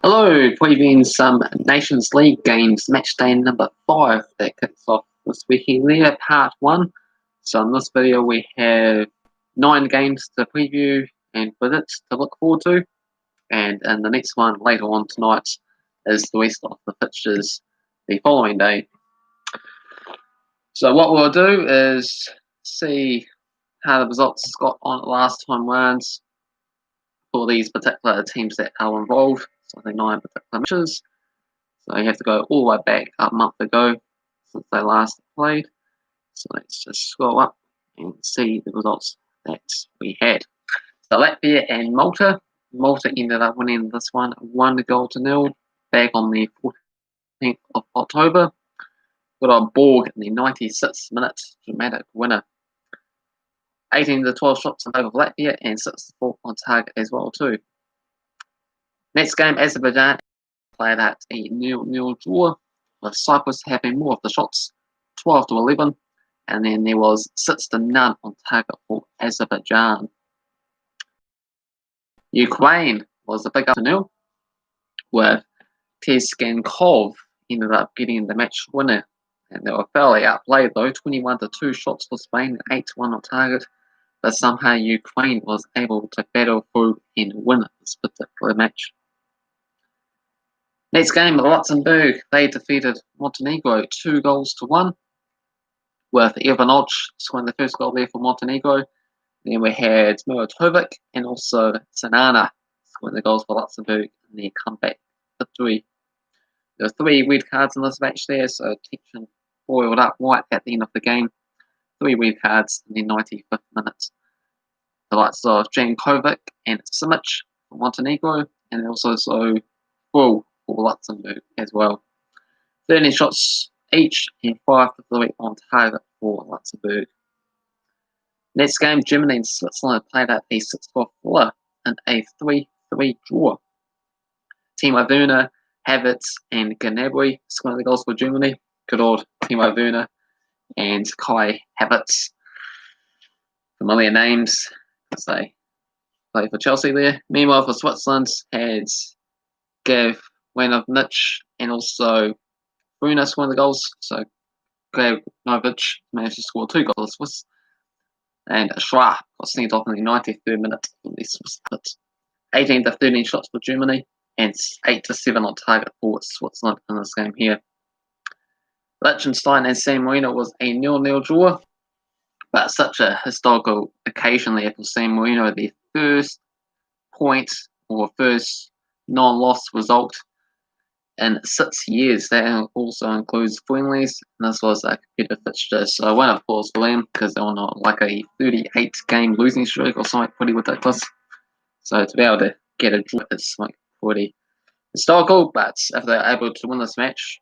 Hello, previewing some Nations League games, matchday number 5 that kicks off this weekend there, part 1. So in this video we have 9 games to preview and visits to look forward to, and in the next one later on tonight is the rest of the fixtures the following day. So what we'll do is see how the results got on last time round for these particular teams that are involved. So the 9 particular matches. So you have to go all the way back a month ago since they last played. So let's just scroll up and see the results that we had. So Latvia and Malta. Malta ended up winning this one 1-0 back on the 14th of October. Got on Borg in the 96th minute, dramatic winner. 18 to 12 shots in favour of Latvia and 6-4 on target as well too. Next game, Azerbaijan played at a 0-0 draw, with Cyprus having more of the shots, 12 to 11, and then there was 6 to none on target for Azerbaijan. Ukraine was a big 0, with Tezgankov ended up getting the match winner, and they were fairly outplayed though, 21 to 2 shots for Spain, 8 to 1 on target, but somehow Ukraine was able to battle through and win this particular match. Next game, Luxembourg, they defeated Montenegro 2-1, with Ivanovic scoring the first goal there for Montenegro. Then we had Mirotovic and also Sanana scoring the goals for Luxembourg in their comeback victory. There were 3 red cards in this match there, so tension boiled up right at the end of the game. 3 red cards in the 95th minute. The likes of Jankovic and Simic for Montenegro, and also full for Luxembourg as well. 13 shots each and 5 to 3 on target for Luxembourg. Next game, Germany and Switzerland played at a 6-4 and a 3-3 draw. Timo Werner, Havertz, and Gnabry scoring the goals for Germany. Good old Timo Werner and Kai Havertz. Familiar names as they play for Chelsea there. Meanwhile, for Switzerland, had Gav Wanovic and also Bruna scoring the goals. So Gavnovic managed to score 2 goals for Swiss. And Schwab got sent off in the 93rd minute for the Swiss split. 18 to 13 shots for Germany and 8 to 7 on target for Switzerland in this game here. Liechtenstein and San Marino was a 0-0 draw, but such a historical occasion there for San Marino, their first point or first non-loss result in 6 years. That also includes friendlies, and this was a competitive fixture. So I won't applause for them because they're on like a 38-game losing streak or something pretty ridiculous. So to be able to get a draw is like pretty historical, but if they're able to win this match,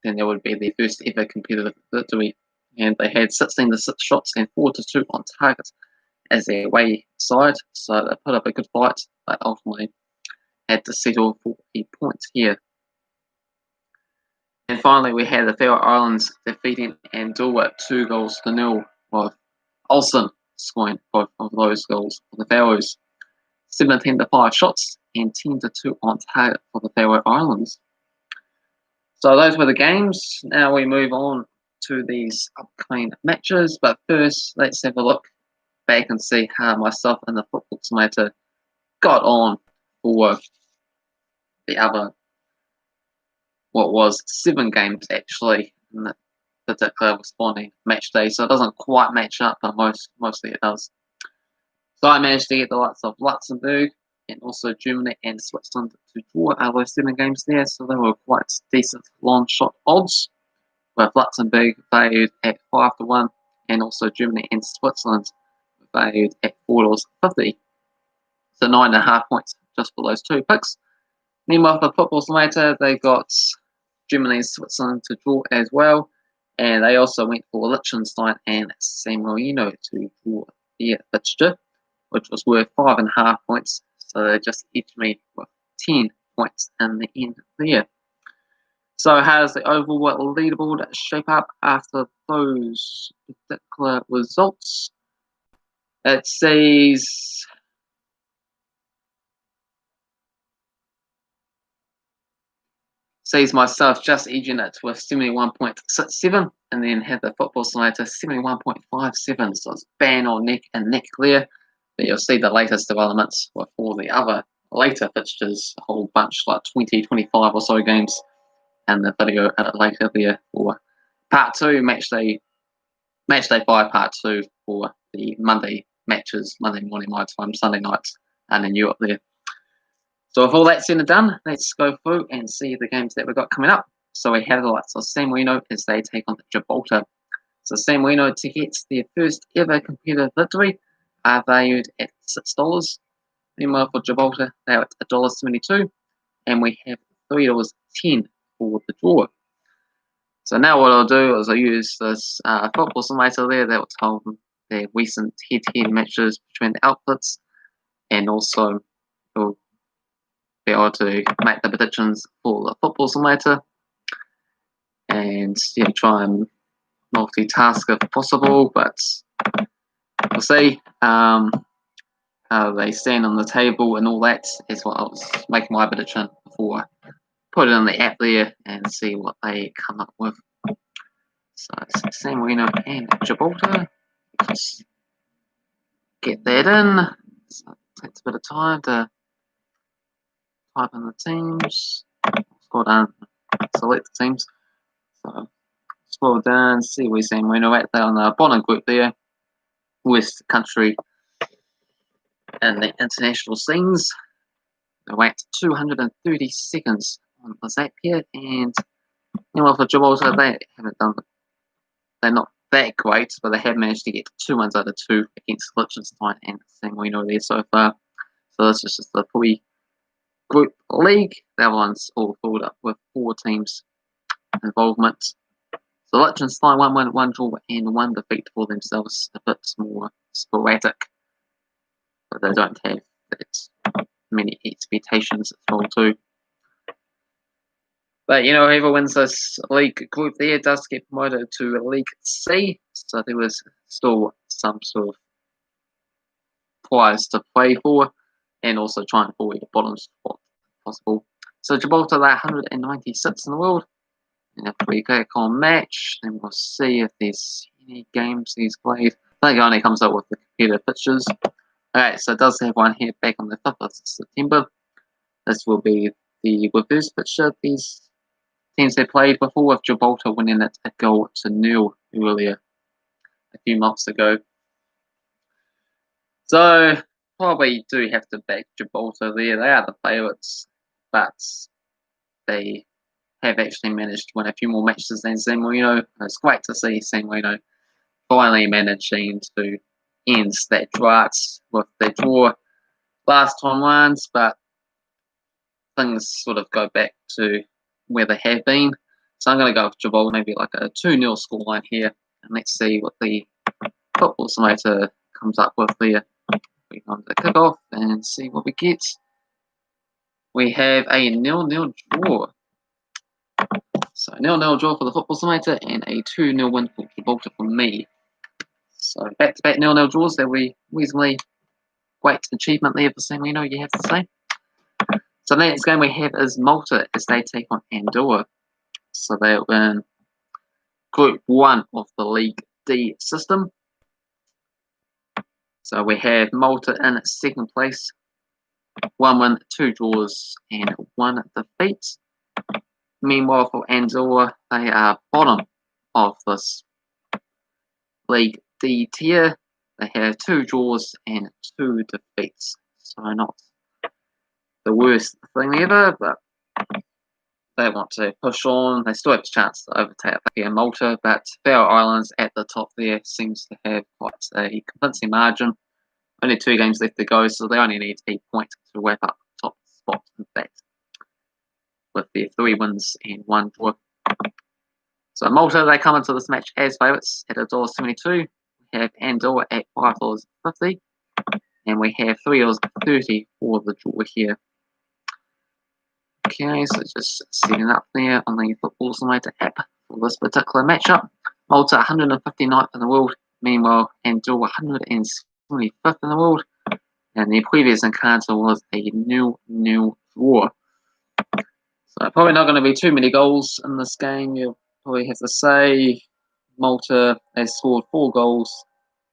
then there would be their first ever competitive victory. And they had 16 to 6 shots and 4 to 2 on target as their away side. So they put up a good fight, but ultimately had to settle for a point here. And finally, we had the Faroe Islands defeating Andorra 2-0, with Olsen scoring both of those goals for the Faroes. 17 to 5 shots and 10 to 2 on target for the Faroe Islands. So those were the games. Now we move on to these upcoming matches. But first, let's have a look back and see how myself and the Football Tomato got on for the other, what was 7 games actually in the particular responding match day. So it doesn't quite match up, but mostly it does. So I managed to get the likes of Luxembourg and also Germany and Switzerland to draw out of 7 games there. So they were quite decent long shot odds, with Luxembourg valued at 5 to 1 and also Germany and Switzerland valued at $4.50. So 9.5 points just for those 2 picks. Meanwhile, for Football Tomato, they got Germany and Switzerland to draw as well, and they also went for Liechtenstein and San Marino to draw their fixture, which was worth 5.5 points. So they just edged me with 10 points in the end there. So how does the overall leaderboard shape up after those particular results? It says sees myself just edging it with 71.67, and then have the Football Simulator 71.57. So it's bang on neck and neck there. But you'll see the latest developments with all the other later fixtures, a whole bunch, like 20, 25 or so games, and the video later there for part 2, Matchday 5 part 2 for the Monday matches, Monday morning my time, Sunday nights, and in Europe there. So with all that said and done, let's go through and see the games that we've got coming up. So we have the likes of San Marino as they take on Gibraltar. So San Marino, to get their first ever competitive victory, are valued at $6. Meanwhile for Gibraltar, they're at $1.72, and we have $3.10 for the draw. So now what I'll do is I'll use this Football Simulator there that will tell them their recent head-to-head matches between the outfits, and also it'll be able to make the predictions for the Football Simulator, and yeah, try and multitask if possible, but we'll see how they stand on the table, and all that is what I was making my prediction for. Put it in the app there and see what they come up with. So San Marino and Gibraltar. Just get that in. So it takes a bit of time to type in the teams. Scroll down, select the teams. So scroll down, see where San Marino at. They're on the bottom group there. West Country and the international scenes. They're ranked 230 on the Zap here, and meanwhile for Gibraltar, they haven't done. They're not that great, but they have managed to get 2 wins out of 2 against Liechtenstein and San Marino there so far. So this is just the Footy group league. That one's all filled up with 4 teams' involvement. So Liechtenstein 1 win, 1 draw, and 1 defeat for themselves. A bit more sporadic, but they don't have that many expectations as well too. But you know, whoever wins this league group there does get promoted to League C. So there was still some sort of prize to play for, and also trying to avoid the bottom spot if possible. So Gibraltar, they're 196 in the world. And if we click on match, then we'll see if there's any games he's played. I think it only comes up with the competitive pictures. Alright, so it does have one here back on the 5th of September. This will be the reverse picture. These teams they played before, with Gibraltar winning it a 0 earlier a few months ago. So probably do have to back Gibraltar there. They are the favourites, but they have actually managed to win a few more matches than San Marino. It's great to see San Marino finally managing to end that drought with their draw last time rounds, but things sort of go back to where they have been. So I'm going to go with Gibraltar, maybe like a 2-0 scoreline here, and let's see what the Football Simulator comes up with there. We go to kick off and see what we get. We have a 0-0 draw. So 0-0 draw for the Football Simulator and a 2-0 win for Gibraltar for me. So back-to-back 0-0 draws. That we reasonably great achievement there for San Marino, you have to say. So the next game we have is Malta as they take on Andorra. So they're in Group 1 of the League D system. So we have Malta in 2nd place. 1 win, 2 draws, and 1 defeat. Meanwhile for Andorra, they are bottom of this League D tier. They have 2 draws and 2 defeats. So not the worst thing ever, but they want to push on. They still have a chance to overtake here Malta, but Faroe Islands at the top there seems to have quite a convincing margin. Only 2 games left to go, so they only need a point to wrap up the top spot, in fact, with their 3 wins and 1 draw. So Malta, they come into this match as favourites at $1.72. We have Andorra at $5.50, and we have $3.30 for the draw here. Okay, so just setting up there on the Football Simulator app for this particular matchup. Malta 159th in the world, meanwhile Andorra 175th in the world, and the previous encounter was a 0-0 draw. So probably not going to be too many goals in this game. You'll probably have to say Malta has scored 4 goals,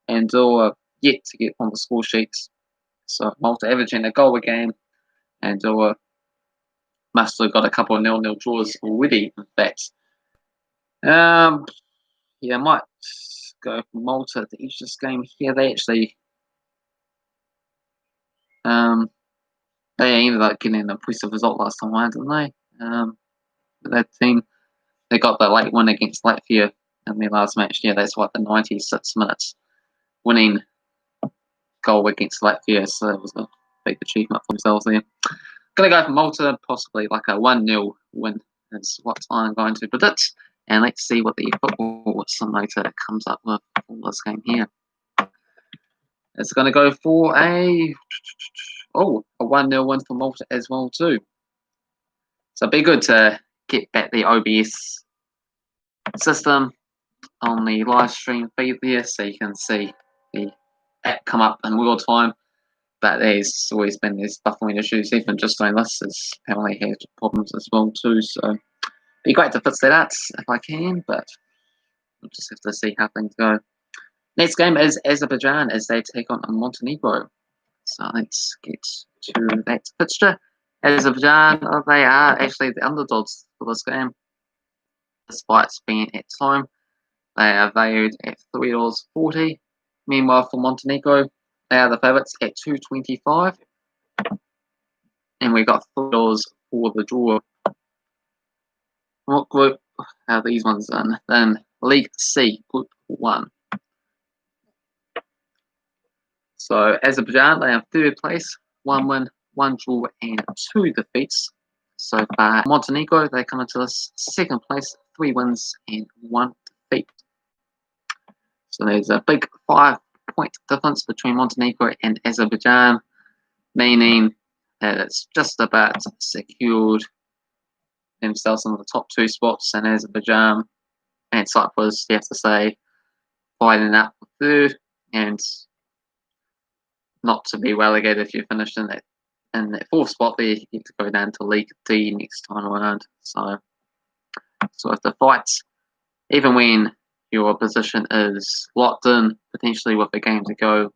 Andorra yet to get on the score sheets. So Malta averaging a goal a game, Andorra must have got a couple of 0-0 draws already, in fact. Yeah, I might go for Malta to edge this game here. They actually they ended up getting an impressive result last time around, didn't they? That team, they got the late win against Latvia in their last match. Yeah, that's what, the 96 minutes winning goal against Latvia. So that was a big achievement for themselves there. Gonna go for Malta, possibly like a 1-0 win is what I'm going to predict. And let's see what the football simulator comes up with for this game here. It's going to go for a 1-0 win for Malta as well too. So it'd be good to get back the OBS system on the live stream feed there, so you can see the app come up in real time. But there's always been these buffering issues. Even just doing this has apparently had problems as well too. So it'd be great to fix that out if I can, but we'll just have to see how things go. Next game is Azerbaijan as they take on Montenegro. So let's get to that fixture. Azerbaijan, they are actually the underdogs for this game, despite being at home. They are valued at $3.40. Meanwhile, for Montenegro, they are the favourites at $2.25. And we got $4 for the draw. What group are these ones in? Then League C, Group 1. So Azerbaijan, they are third place, 1 win, 1 draw, and 2 defeats. So far, Montenegro, they come into this second place, 3 wins and 1 defeat. So there's a big 5-point difference between Montenegro and Azerbaijan, meaning that it's just about secured themselves in the top 2 spots, and Azerbaijan and Cyprus, you have to say, fighting up for third, and not to be relegated if you finish in that 4th spot there. You get to go down to League D next time around. So if the fights, even when your position is locked in, potentially with a game to go,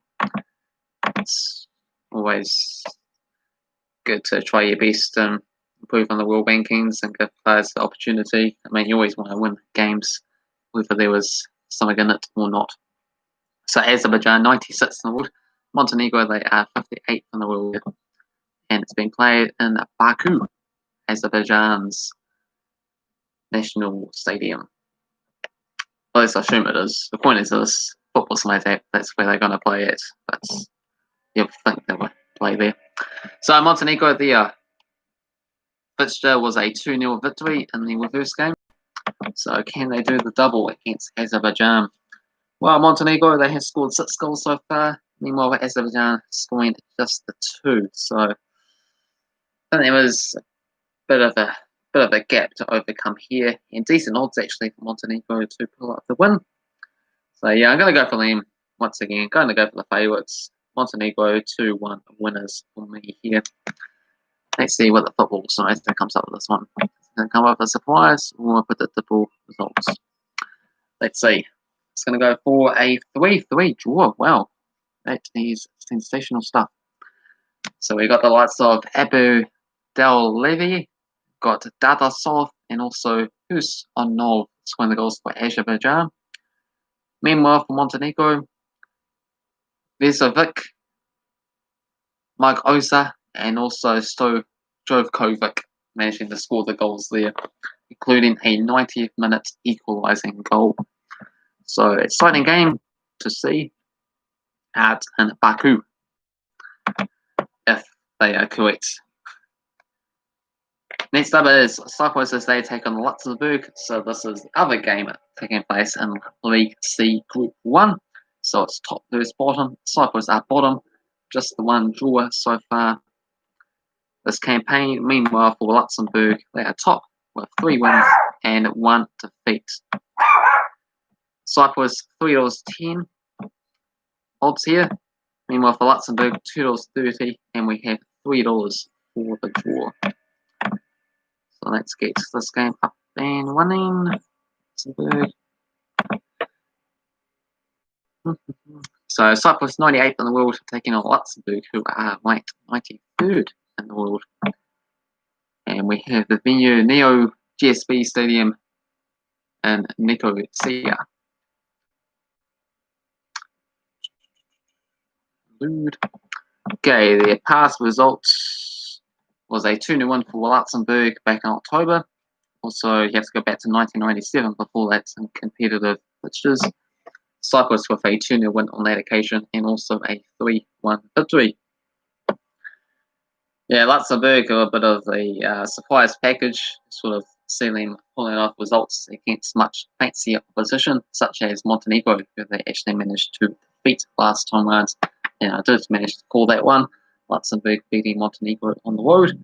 it's always good to try your best and improve on the world rankings and give players the opportunity. I mean, you always want to win games, whether there was something in it or not. So Azerbaijan, 96th in the world. Montenegro, they are 58th in the world. And it's been played in Baku, Azerbaijan's national stadium. Well, at least I assume it is. The point is this football simulator, that's where they're going to play it. But you'll think they will play there. So Montenegro, the fixture was a 2-0 victory in the reverse game. So can they do the double against Azerbaijan? Well, Montenegro, they have scored 6 goals so far. Meanwhile, Azerbaijan scoring just the 2. So I think there was a bit of a gap to overcome here, and decent odds actually for Montenegro to pull up the win. So yeah, I'm going to go for them once again. Going to go for the favourites. Montenegro 2-1 winners for me here. Let's see what the football side comes up with this one. It's going to come up with a surprise or predictable results. Let's see. It's going to go for a 3-3 draw. Wow, that is sensational stuff. So we got the likes of Abu Del Levy, got Dadasov, and also Hus Onov scoring the goals for Azerbaijan. Meanwhile, for Montenegro, Vezovic, Mike Oza, and also Stojkovic managing to score the goals there, including a 90th minute equalising goal. So exciting game to see at in Baku, if they are correct. Next up is Cyprus as they take on Luxembourg. So this is the other game taking place in League C Group 1. So it's top versus bottom. Cyprus are bottom, just the 1 draw so far this campaign. Meanwhile, for Luxembourg, they are top with 3 wins and 1 defeat. Cyprus $3.10 odds here. Meanwhile, for Luxembourg, $2.30, and we have $3 for the draw. So let's get this game up and running. Luxembourg. So Cyprus 98th in the world, taking on Luxembourg, who are ranked 93rd in the world. And we have the venue Neo GSB Stadium in Nicosia. Okay, their past results was a 2-0 win for Luxembourg back in October. Also, you have to go back to 1997 before that in competitive fixtures. Cyprus with a 2-0 win on that occasion and also a 3-1 victory. Yeah, Luxembourg are a bit of a surprise package, sort of seeing them pulling off results against much fancier opposition, such as Montenegro, who they actually managed to defeat last time round. And I did manage to call that one. Luxembourg beating Montenegro on the road.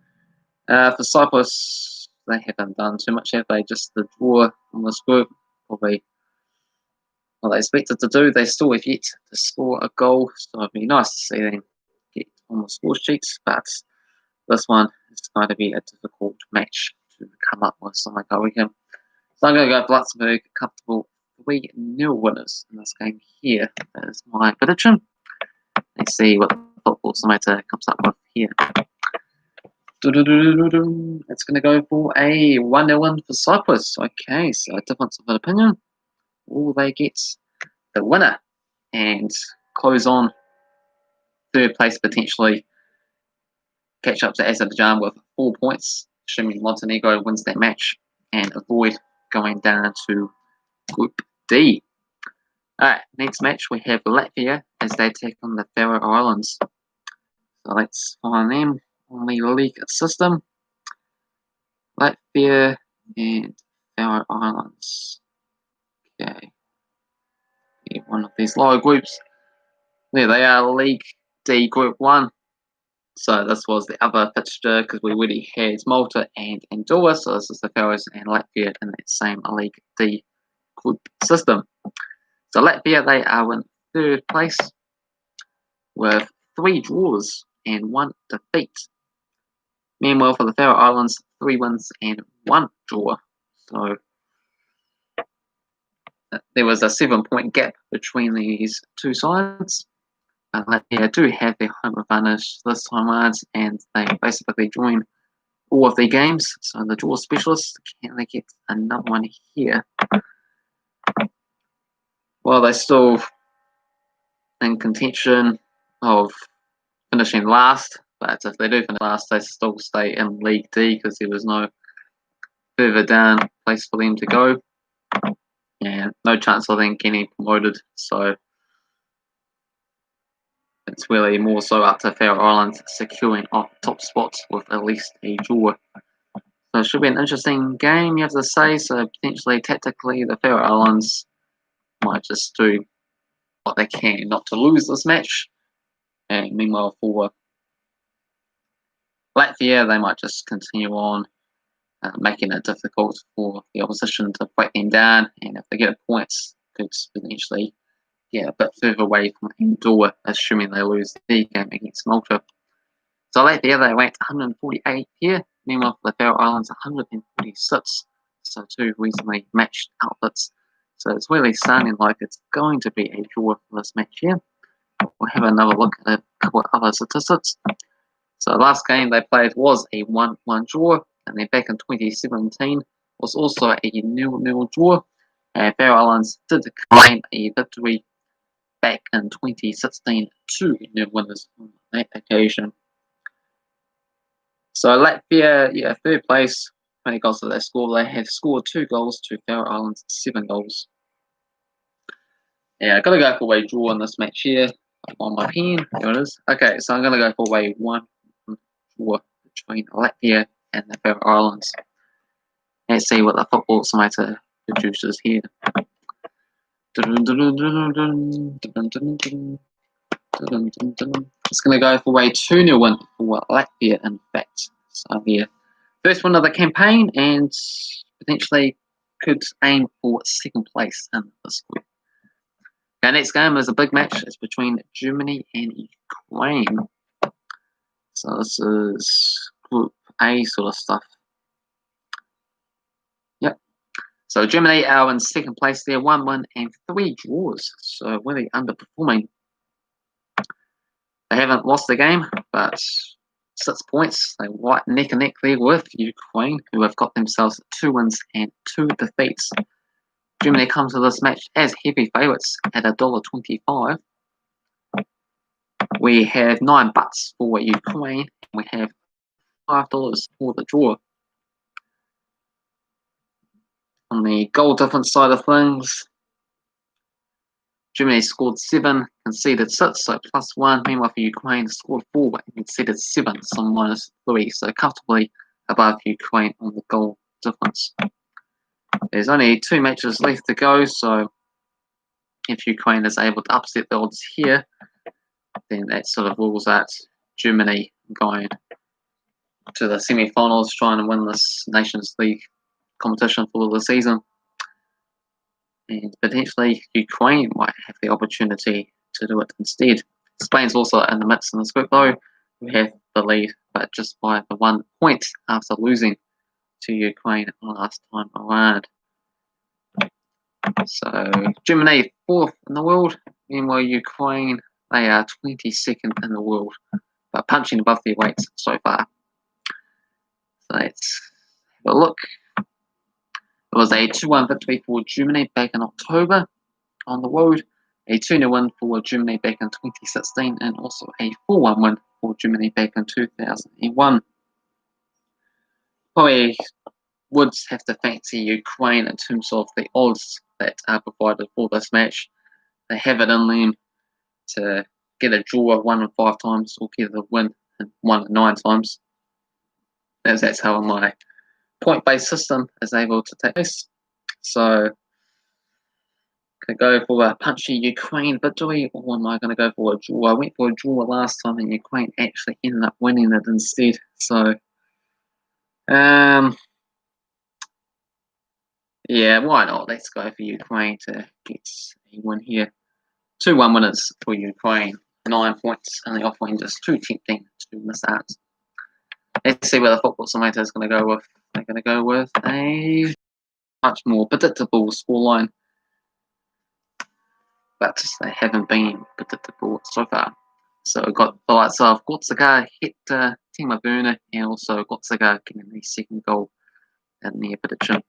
For Cyprus, they haven't done too much, have they? Just the draw on this group. Probably what they expected to do. They still have yet to score a goal, so it'd be nice to see them get on the score sheets. But this one is going to be a difficult match to come up with some goal again. So I'm going to go for Luxembourg, comfortable 3-0 winners in this game here. That is my prediction. Let's see what the football simulator comes up with here. It's going to go for a 1-0 win for Cyprus. Okay, so difference of opinion. Will they get the winner and close on third place, potentially catch up to Azerbaijan with 4 points, assuming Montenegro wins that match, and avoid going down to Group D. Alright, next match we have Latvia as they take on the Faroe Islands. So let's find them on the league system. Latvia and Faroe Islands. Okay. Yeah, one of these lower groups. There they are, League D Group 1. So this was the other fixture because we already had Malta and Andorra. So this is the Faroes and Latvia in that same League D group system. So Latvia, they are in third place with 3 draws and 1 defeat. Meanwhile, for the Faroe Islands, 3 wins and 1 draw. So there was a 7-point gap between these two sides. Latvia do have their home advantage this time around, and they basically join all of their games. So the draw specialists, can they get another one here? Well, they're still in contention of finishing last, but if they do finish last, they still stay in League D because there was no further down place for them to go, and no chance of them getting promoted. So it's really more so up to Faroe Islands securing off top spots with at least a draw. So it should be an interesting game, you have to say. So potentially, tactically, the Faroe Islands might just do what they can not to lose this match. And meanwhile, for Latvia, they might just continue on, making it difficult for the opposition to break them down. And if they get points, could potentially get a bit further away from Andorra, assuming they lose their game against Malta. So Latvia, they ranked 148 here. Meanwhile, for the Faroe Islands, 146. So 2 reasonably matched outfits. So it's really sounding like it's going to be a draw for this match here. We'll have another look at a couple of other statistics. So the last game they played was a 1-1 draw, and then back in 2017 was also a 0-0 draw. And Faroe Islands did claim a victory back in 2016, 2-0 winners on that occasion. So Latvia, yeah, third place, 20 goals to their score. They have scored 2 goals to Faroe Islands, 7 goals. Yeah, I've got to go for a draw in this match here. On my pen, there it is. Okay, so I'm going to go for a 1 draw between Latvia and the Faroe Islands. Let's see what the football simulator produces here. It's going to go for a 2-0 win for Latvia, in fact. So yeah, first win of the campaign, and potentially could aim for 2nd place in this group. Our next game is a big match. It's between Germany and Ukraine. So this is Group A sort of stuff. So Germany are in second place there, 1 win and 3 draws. So really underperforming. They haven't lost the game, but 6 points. They're right neck and neck there with Ukraine, who have got themselves 2 wins and 2 defeats. Germany comes to this match as heavy favourites at $1.25. We have 9 bucks for Ukraine, and we have $5 for the draw. On the goal difference side of things, Germany scored 7, conceded 6, so +1. Meanwhile, for Ukraine, scored 4 and conceded 7, so -3. So comfortably above Ukraine on the goal difference. There's only 2 matches left to go, so if Ukraine is able to upset the odds here, then that sort of rules out Germany going to the semi-finals, trying to win this Nations League competition for the season. And potentially Ukraine might have the opportunity to do it instead. Spain's also in the mix in this group though, who have the lead, but just by the 1 point after losing to Ukraine last time around. So Germany 4th in the world, meanwhile Ukraine, they are 22nd in the world, but punching above their weights so far. So let's have a look. It was a 2-1 victory for Germany back in October on the road, a 2-0 win for Germany back in 2016, and also a 4-1 win for Germany back in 2001. Probably would have to fancy Ukraine in terms of the odds that are provided for this match. They have it in them to get a draw 1 in 5 times or get a win 1 in 9 times. That's how my point-based system is able to take this. So, can I go for a punchy Ukraine victory, or am I going to go for a draw? I went for a draw last time, and Ukraine actually ended up winning it instead. So, yeah, why not? Let's go for Ukraine to get a win here. 2-1 winners for Ukraine. 9 points, only offering just too tempting to miss out. Let's see where the football simulator is going to go with. They're going to go with a much more predictable scoreline, but they haven't been predictable so far. So we've got the likes of Gotzaga, Hector, Timo Werner, and also Gotzaga getting the second goal in their prediction.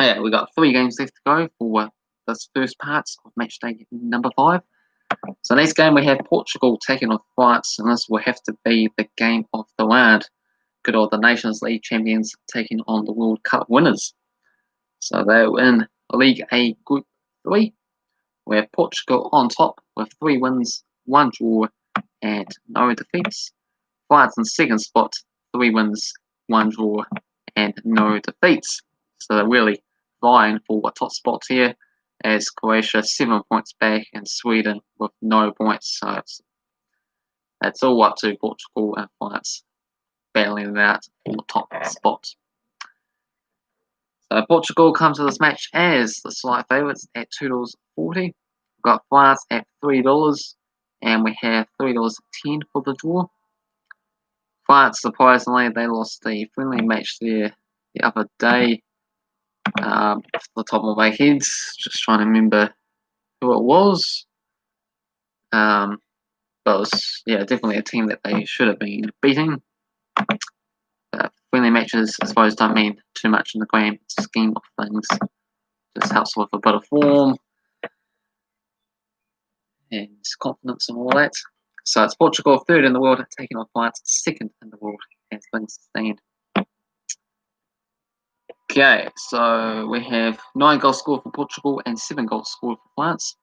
Yeah, we've got 3 games left to go for this first part of Matchday number 5. So next game we have Portugal taking on France, and this will have to be the game of the round. Good old the Nations League champions taking on the World Cup winners. So they're in League A Group 3, where Portugal on top with 3 wins, 1 draw, and no defeats. France in second spot, 3 wins, 1 draw, and no defeats. So they're really vying for a top spot here, as Croatia 7 points back and Sweden with no points. So it's all up to Portugal and France battling it out for the top spot. So Portugal comes to this match as the slight favourites at $2.40. We've got France at $3, and we have $3.10 for the draw. France, surprisingly, they lost the friendly match there the other day. Off the top of my head, just trying to remember who it was. But it was, yeah, definitely a team that they should have been beating. Friendly matches, I suppose, don't mean too much in the grand scheme of things. Just helps with a bit of form and confidence and all that. So it's Portugal 3rd in the world, taking on France 2nd in the world as things stand. Okay, so we have 9 goals scored for Portugal and 7 goals scored for France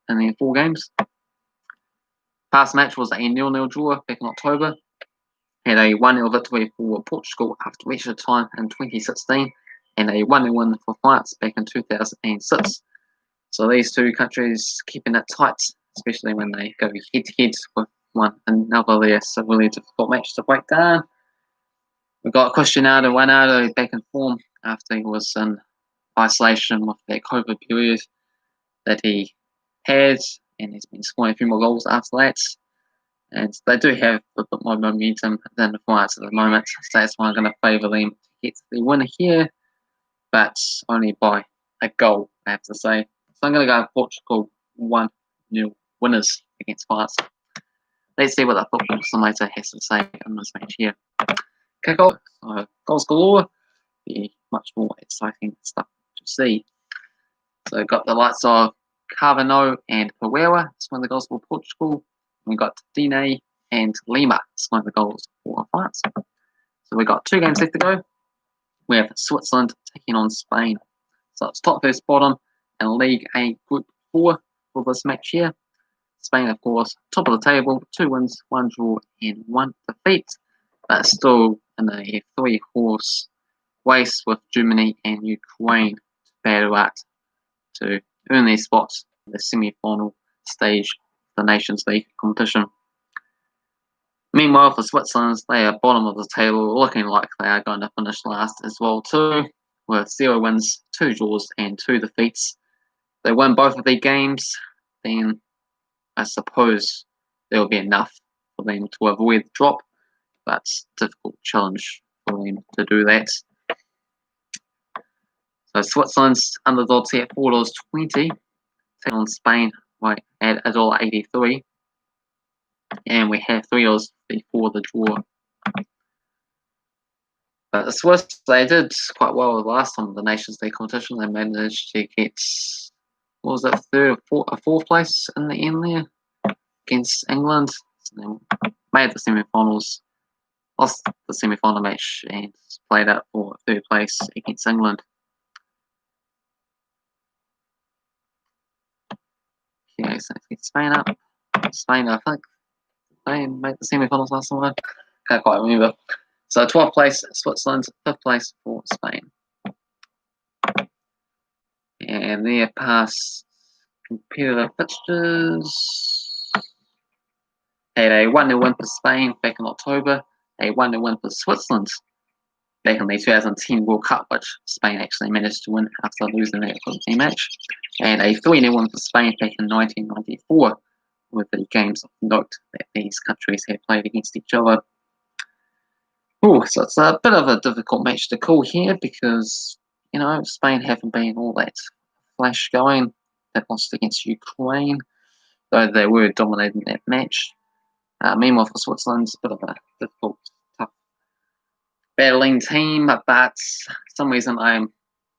in their 4 games. Past match was a 0-0 draw back in October. Had a 1-0 victory for Portugal after extra time in 2016, and a 1-0 win for France back in 2006. So these 2 countries keeping it tight, especially when they go head-to-head with one another there. So really difficult match to break down. We've got Cristiano Ronaldo back in form after he was in isolation with that COVID period that he had, and he's been scoring a few more goals after that. And they do have a bit more momentum than France at the moment, so that's why I'm going to favour them to get the winner here. but only by a goal, I have to say. So I'm going to go Portugal 1-0 winners against France. Let's see what the football simulator has to say on this match here. Kick off, goals galore, be much more exciting stuff to see. So got the likes of Cavan and Pereira, one of the goals for Portugal. We got Dine and Lima, one of the goals for France. So we got 2 games left to go. We have Switzerland taking on Spain. So it's top versus bottom in League A Group 4 for this match here. Spain, of course, top of the table, 2 wins, 1 draw, and 1 defeat, but still in a 3-horse race with Germany and Ukraine to battle out to earn their spots in the semi-final stage of the Nations League competition. Meanwhile, for Switzerland, they are bottom of the table, looking like they are going to finish last as well too, with 0 wins, 2 draws, and 2 defeats. If they win both of their games, then I suppose there will be enough for them to avoid the drop, but it's a difficult challenge for them to do that. So Switzerland's underdogs here at $4.20, taking on Spain right at $1.83, and we have $3 before the draw. But the Swiss, they did quite well the last time of the Nations League competition. They managed to get, what was that, fourth place in the end there against England. So they made the semi-finals, lost the semi-final match, and played out for 3rd place against England. Okay, so let's get Spain up. Spain, I think they made the semi-finals last time. I can't quite remember. So 12th place Switzerland, 5th place for Spain. And their past competitive fixtures had a 1-0 win for Spain back in October, a 1-0 win for Switzerland back in the 2010 World Cup, which Spain actually managed to win after losing that match, and a 3-0 win for Spain back in 1994, with the games of note that these countries had played against each other. Oh, so it's a bit of a difficult match to call here because, you know, Spain haven't been all that flash going. They lost against Ukraine, though they were dominating that match. Meanwhile, for Switzerland, it's a bit of a difficult, tough, battling team, but for some reason I'm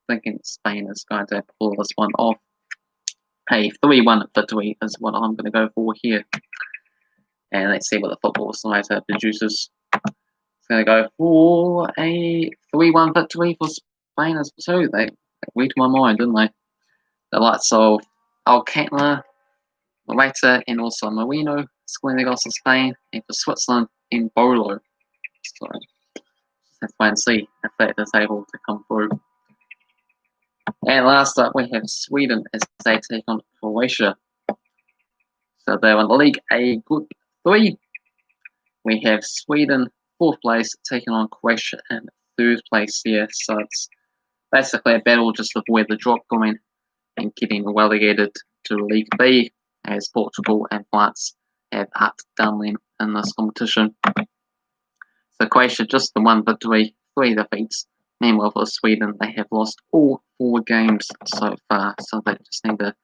thinking Spain is going to pull this one off. A 3-1 victory is what I'm going to go for here. And let's see what the football simulator produces. Going to go for a 3-1 victory for Spain as well. They read my mind, didn't they? The likes of Alcantara, Morata, and also Marino scoring the goals for Spain, and for Switzerland in Bolo. So just have to wait and see if that is able to come through. And last up, we have Sweden as they take on Croatia. So they're in the League A Group 3. We have Sweden 4th place, taking on Croatia in 3rd place here. So it's basically a battle just to avoid the drop going and getting relegated to League B, as Portugal and France have outdone them in this competition. So Croatia just the 1 victory, 3 defeats. Meanwhile for Sweden, they have lost all 4 games so far. So they just need to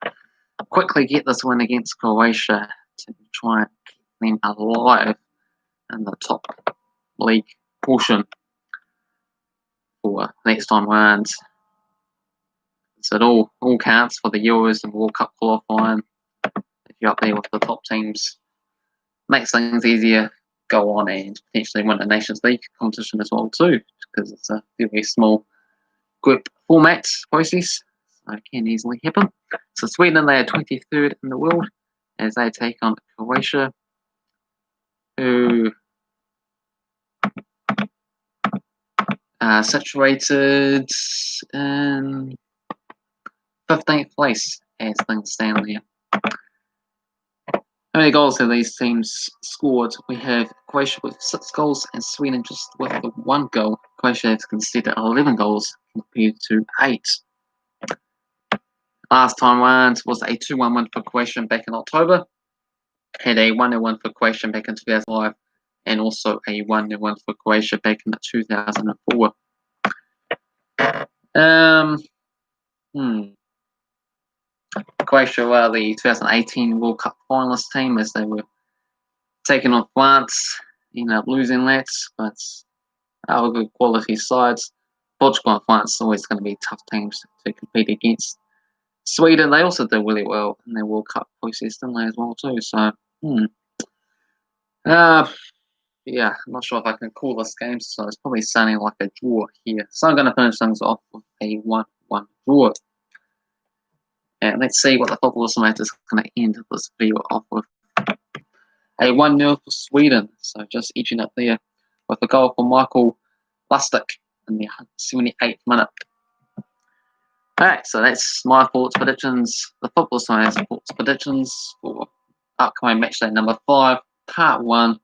quickly get this win against Croatia to try and keep them alive in the top league portion for next time round. So it all counts for the Euros and World Cup qualifying. If you're up there with the top teams, makes things easier. Go on and potentially win a Nations League competition as well too, because it's a very small group format process, so it can easily happen. So Sweden, they are 23rd in the world as they take on Croatia, who are situated in 15th place as things stand there. How many goals have these teams scored? We have Croatia with 6 goals and Sweden just with the 1 goal. Croatia has conceded 11 goals compared to 8. Last time round was a 2-1 win for Croatia back in October. Had a 1-0 win for Croatia back in 2005, and also a 1-0 win for Croatia back in 2004. Um, Croatia were the 2018 World Cup finalist team as they were taking on France. Ended up losing that, but our good quality sides. Portugal and France are always going to be tough teams to compete against. Sweden, they also did really well in their World Cup process, didn't they, as well, too? So, yeah, I'm not sure if I can call this game, so it's probably sounding like a draw here. So I'm going to finish things off with a 1-1 draw. And let's see what the football simulator is going to end this video off with. A 1-0 for Sweden, so just edging up there with a goal for Michael Lustig in the 78th minute. Alright, so that's my thoughts, predictions, the football science thoughts, predictions for upcoming matchday number 5, part 1.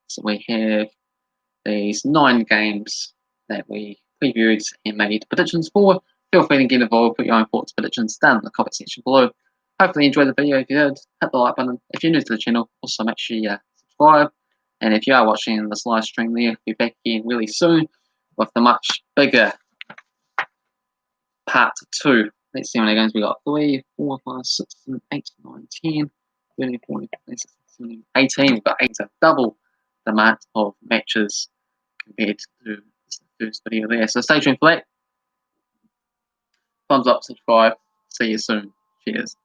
So we have these 9 games that we previewed and made predictions for. Feel free to get involved, put your own thoughts, predictions down in the comment section below. Hopefully you enjoyed the video. If you did, hit the like button. If you're new to the channel, also make sure you subscribe. And if you are watching this live stream there, we'll be back again really soon with the much bigger part 2. Let's see how many games we got. 3, 4, 5, 6, 7, 8, 9, 10, 13, 14, 15, 16, 17, 18. We've got 8 to double the amount of matches compared to the first video there. So stay tuned for that. Thumbs up, subscribe. See you soon. Cheers.